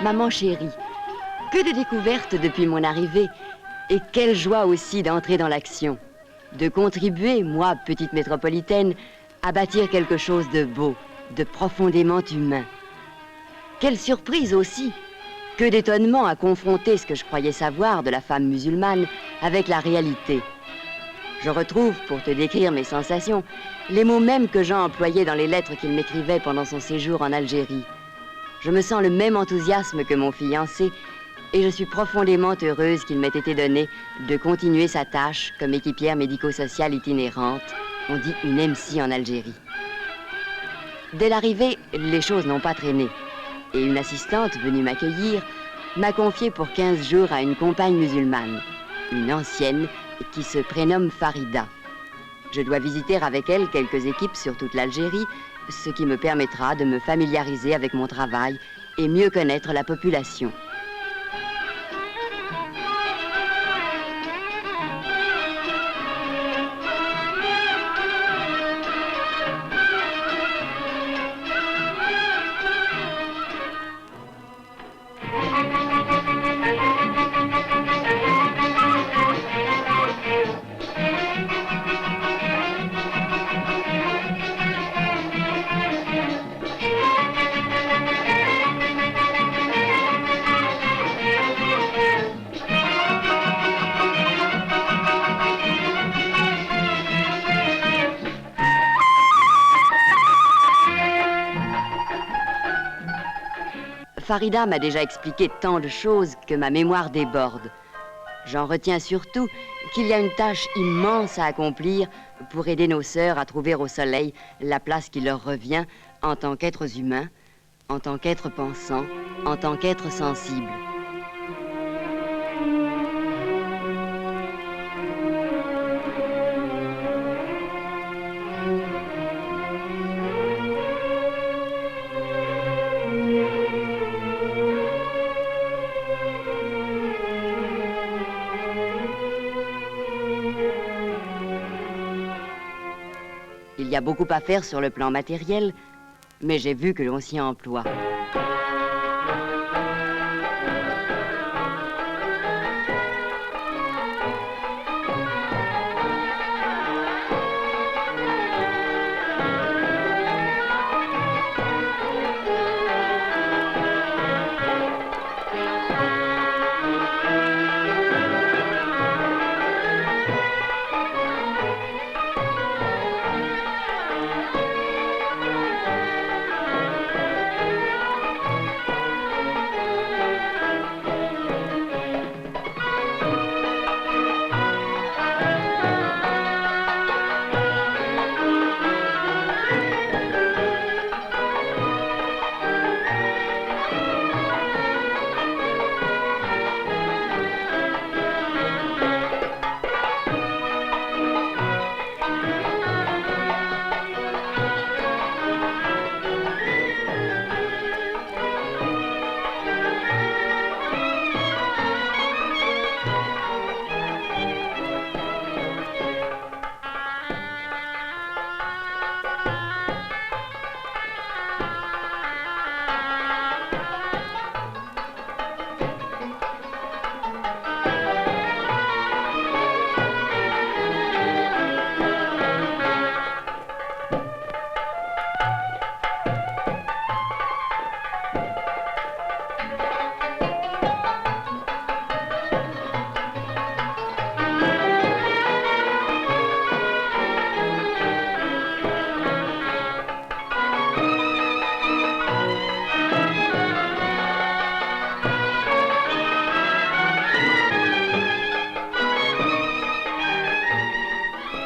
Maman chérie, que de découvertes depuis mon arrivée. Et quelle joie aussi d'entrer dans l'action. De contribuer, moi, petite métropolitaine, à bâtir quelque chose de beau, de profondément humain. Quelle surprise aussi. Que d'étonnement à confronter ce que je croyais savoir de la femme musulmane avec la réalité. Je retrouve, pour te décrire mes sensations, les mots mêmes que Jean employait dans les lettres qu'il m'écrivait pendant son séjour en Algérie. Je me sens le même enthousiasme que mon fiancé et je suis profondément heureuse qu'il m'ait été donné de continuer sa tâche comme équipière médico-sociale itinérante. On dit une MC en Algérie. Dès l'arrivée, les choses n'ont pas traîné. Et une assistante venue m'accueillir m'a confié pour 15 jours à une compagne musulmane, une ancienne qui se prénomme Farida. Je dois visiter avec elle quelques équipes sur toute l'Algérie, ce qui me permettra de me familiariser avec mon travail et mieux connaître la population. Farida m'a déjà expliqué tant de choses que ma mémoire déborde. J'en retiens surtout qu'il y a une tâche immense à accomplir pour aider nos sœurs à trouver au soleil la place qui leur revient en tant qu'êtres humains, en tant qu'êtres pensants, en tant qu'êtres sensibles. Il y a beaucoup à faire sur le plan matériel, mais j'ai vu que l'on s'y emploie.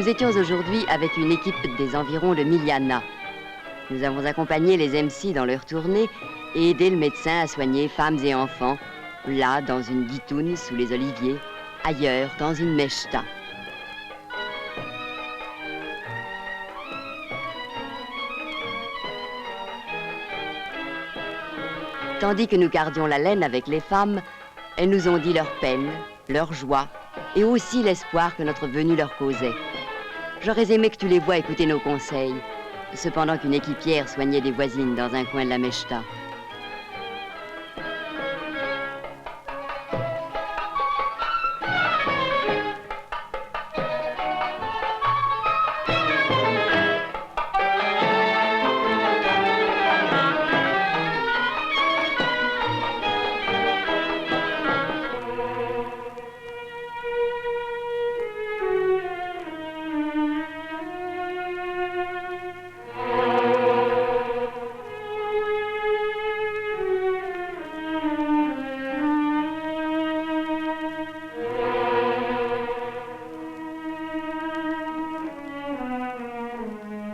Nous étions aujourd'hui avec une équipe des environs de Miliana. Nous avons accompagné les MC dans leur tournée et aidé le médecin à soigner femmes et enfants, là dans une guitoune sous les oliviers, ailleurs dans une mechta. Tandis que nous gardions la laine avec les femmes, elles nous ont dit leurs peines, leurs joies et aussi l'espoir que notre venue leur causait. J'aurais aimé que tu les vois écouter nos conseils, cependant qu'une équipière soignait des voisines dans un coin de la mechta.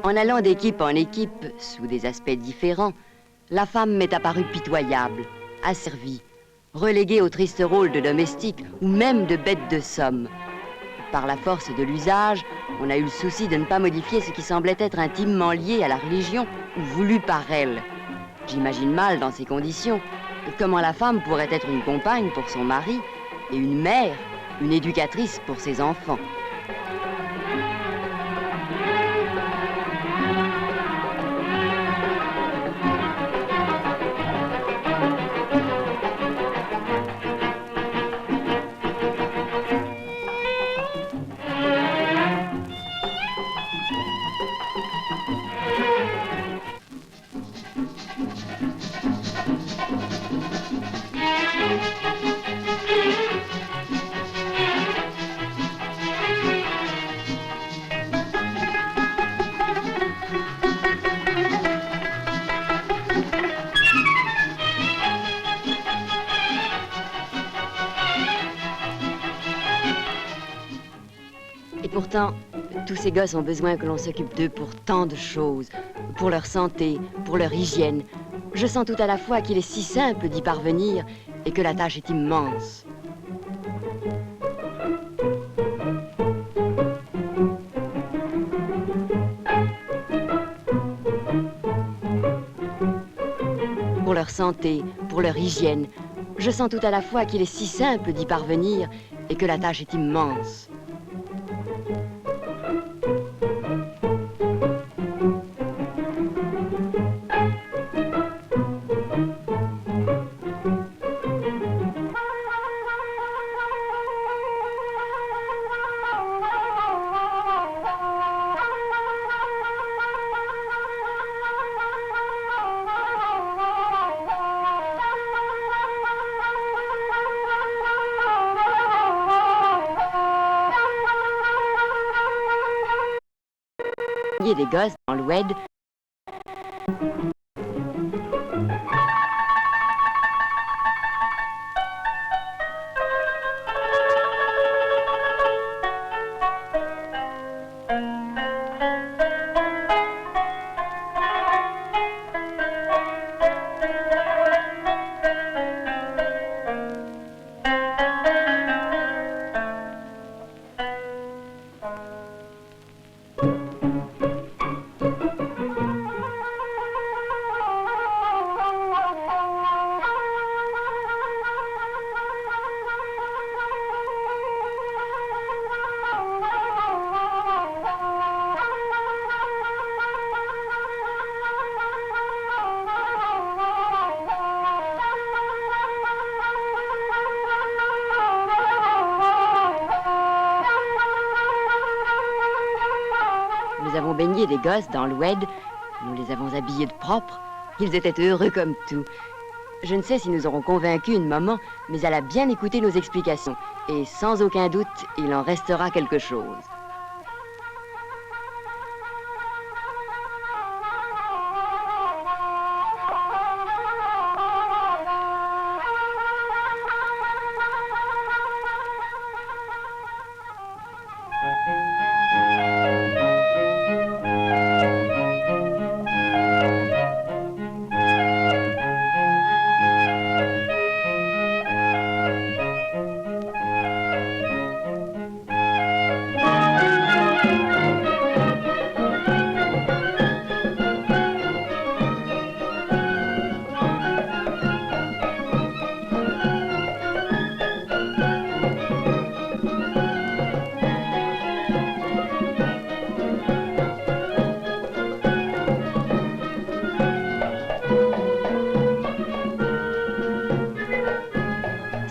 En allant d'équipe en équipe, sous des aspects différents, la femme m'est apparue pitoyable, asservie, reléguée au triste rôle de domestique ou même de bête de somme. Par la force de l'usage, on a eu le souci de ne pas modifier ce qui semblait être intimement lié à la religion ou voulu par elle. J'imagine mal, dans ces conditions, comment la femme pourrait être une compagne pour son mari et une mère, une éducatrice pour ses enfants. Et pourtant, tous ces gosses ont besoin que l'on s'occupe d'eux pour tant de choses, pour leur santé, pour leur hygiène. Je sens tout à la fois qu'il est si simple d'y parvenir et que la tâche est immense. Pour leur santé, pour leur hygiène. Je sens tout à la fois qu'il est si simple d'y parvenir et que la tâche est immense. Des gosses dans l'oued. Nous avons baigné des gosses dans l'oued, nous les avons habillés de propre, ils étaient heureux comme tout. Je ne sais si nous aurons convaincu une maman, mais elle a bien écouté nos explications, et sans aucun doute, il en restera quelque chose.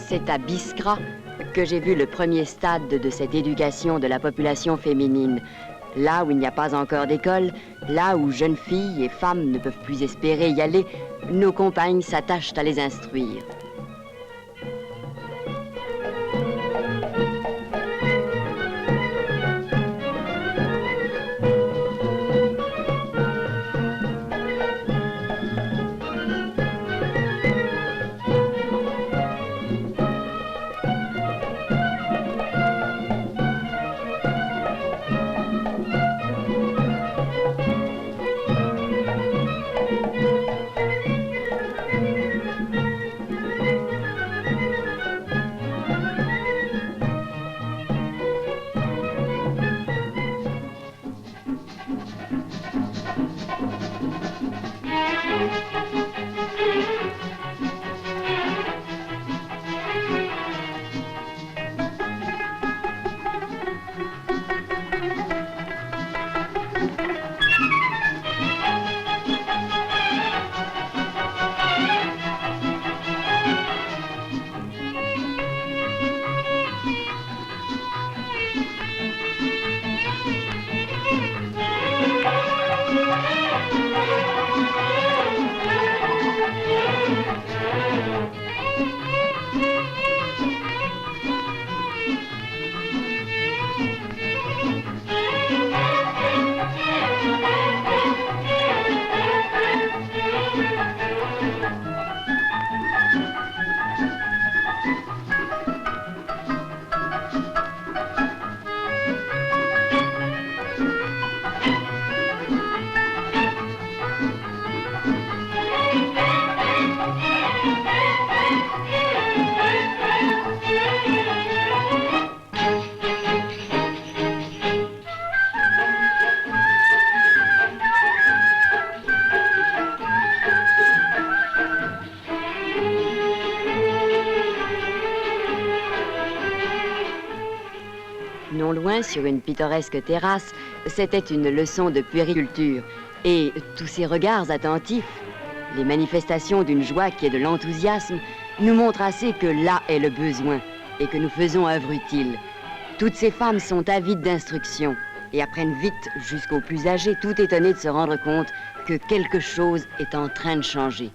C'est à Biskra que j'ai vu le premier stade de cette éducation de la population féminine. Là où il n'y a pas encore d'école, là où jeunes filles et femmes ne peuvent plus espérer y aller, nos compagnes s'attachent à les instruire. Non loin, sur une pittoresque terrasse, c'était une leçon de puériculture. Et tous ces regards attentifs, les manifestations d'une joie qui est de l'enthousiasme, nous montrent assez que là est le besoin et que nous faisons œuvre utile. Toutes ces femmes sont avides d'instruction et apprennent vite jusqu'aux plus âgés, tout étonnés de se rendre compte que quelque chose est en train de changer.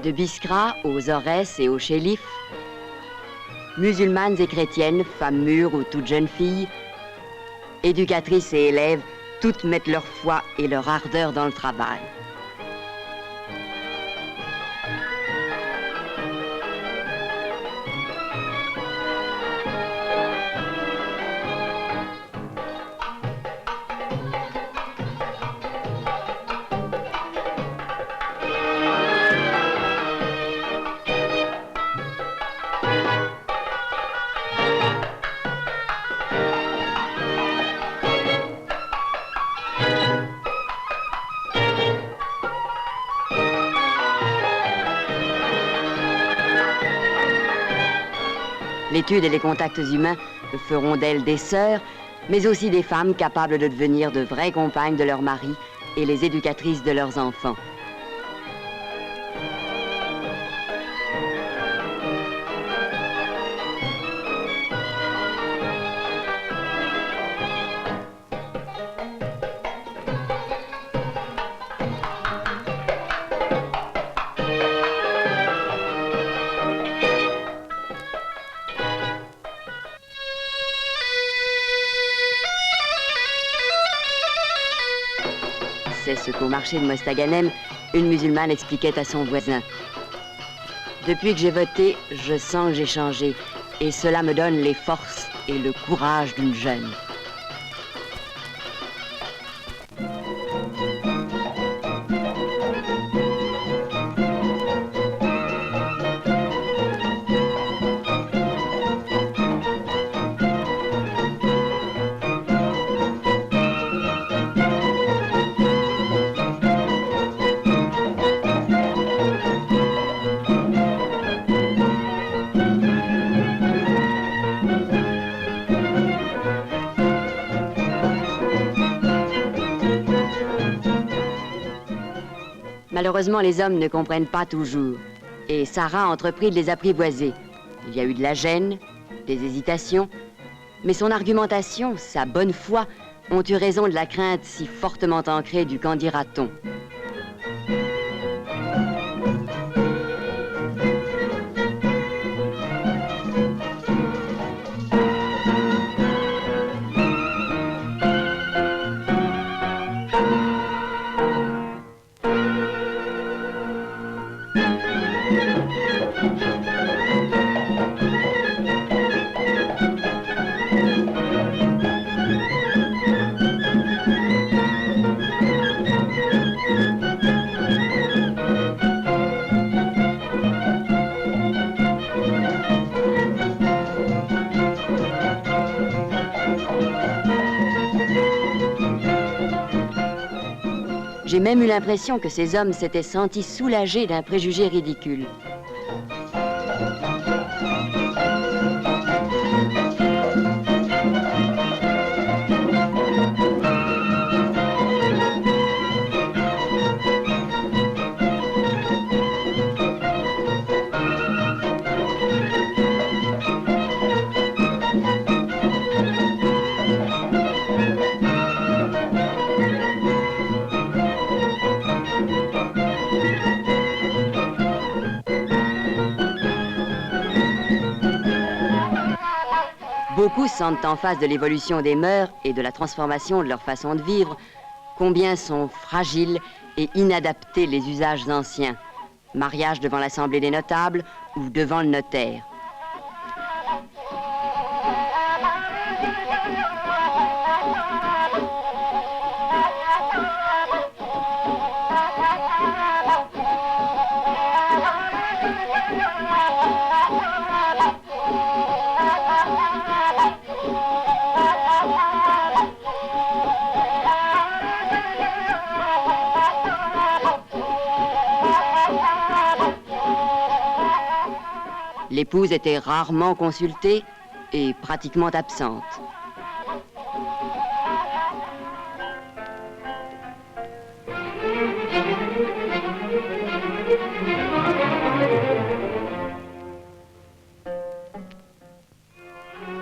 De Biskra aux Aurès et aux Chélif, musulmanes et chrétiennes, femmes mûres ou toutes jeunes filles, éducatrices et élèves, toutes mettent leur foi et leur ardeur dans le travail. L'étude et les contacts humains feront d'elles des sœurs, mais aussi des femmes capables de devenir de vraies compagnes de leurs maris et les éducatrices de leurs enfants. C'est ce qu'au marché de Mostaganem, une musulmane expliquait à son voisin. Depuis que j'ai voté, je sens que j'ai changé. Et cela me donne les forces et le courage d'une jeune. Malheureusement, les hommes ne comprennent pas toujours. Et Sarah a entrepris de les apprivoiser. Il y a eu de la gêne, des hésitations, mais son argumentation, sa bonne foi, ont eu raison de la crainte si fortement ancrée du qu'en dira-t-on. J'ai même eu l'impression que ces hommes s'étaient sentis soulagés d'un préjugé ridicule. Beaucoup sentent en face de l'évolution des mœurs et de la transformation de leur façon de vivre combien sont fragiles et inadaptés les usages anciens. Mariage devant l'Assemblée des notables ou devant le notaire. L'épouse était rarement consultée et pratiquement absente.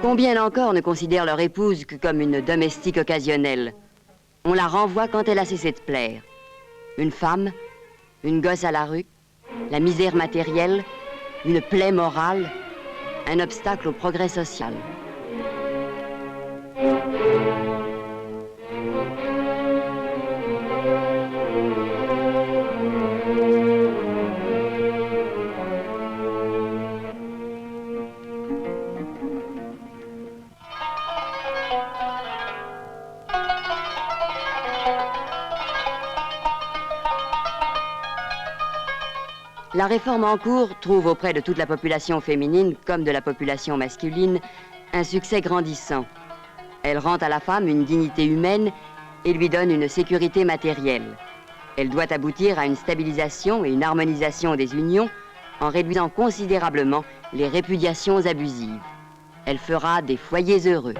Combien encore ne considèrent leur épouse que comme une domestique occasionnelle? On la renvoie quand elle a cessé de plaire. Une femme, une gosse à la rue, la misère matérielle, une plaie morale, un obstacle au progrès social. La réforme en cours trouve auprès de toute la population féminine comme de la population masculine un succès grandissant. Elle rend à la femme une dignité humaine et lui donne une sécurité matérielle. Elle doit aboutir à une stabilisation et une harmonisation des unions en réduisant considérablement les répudiations abusives. Elle fera des foyers heureux.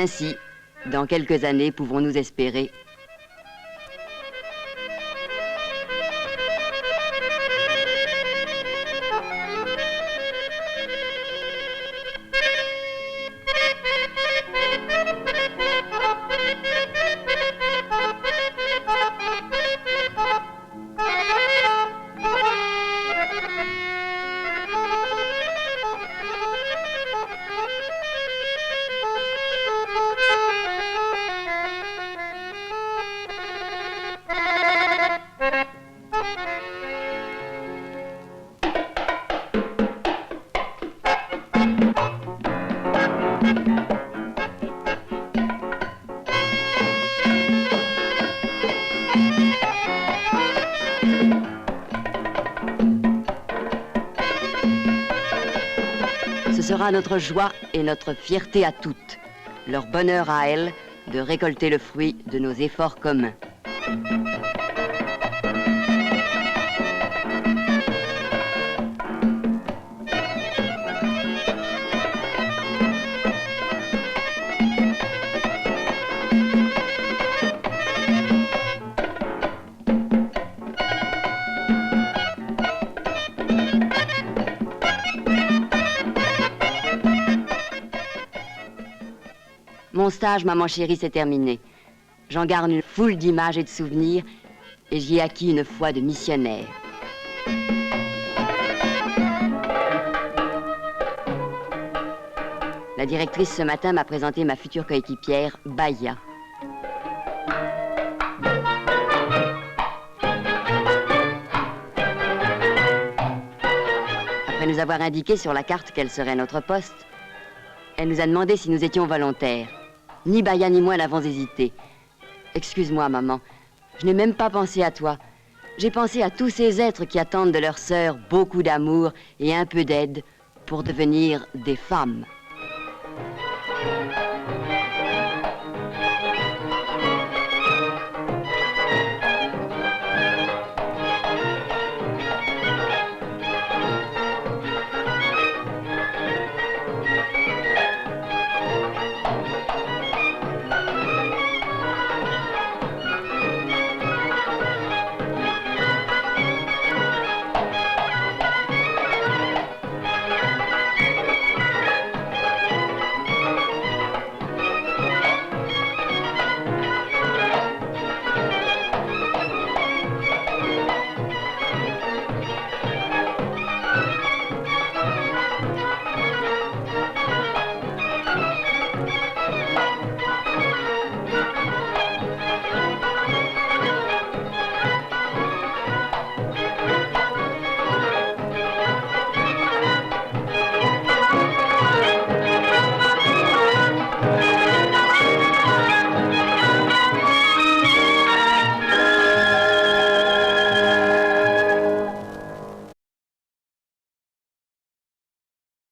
Ainsi, dans quelques années, pouvons-nous espérer Ce sera notre joie et notre fierté à toutes, leur bonheur à elles de récolter le fruit de nos efforts communs. Mon stage, maman chérie, c'est terminé. J'en garde une foule d'images et de souvenirs et j'y ai acquis une foi de missionnaire. La directrice ce matin m'a présenté ma future coéquipière, Baya. Après nous avoir indiqué sur la carte quel serait notre poste, elle nous a demandé si nous étions volontaires. Ni Baya ni moi n'avons hésité. Excuse-moi, maman, je n'ai même pas pensé à toi. J'ai pensé à tous ces êtres qui attendent de leur sœur beaucoup d'amour et un peu d'aide pour devenir des femmes.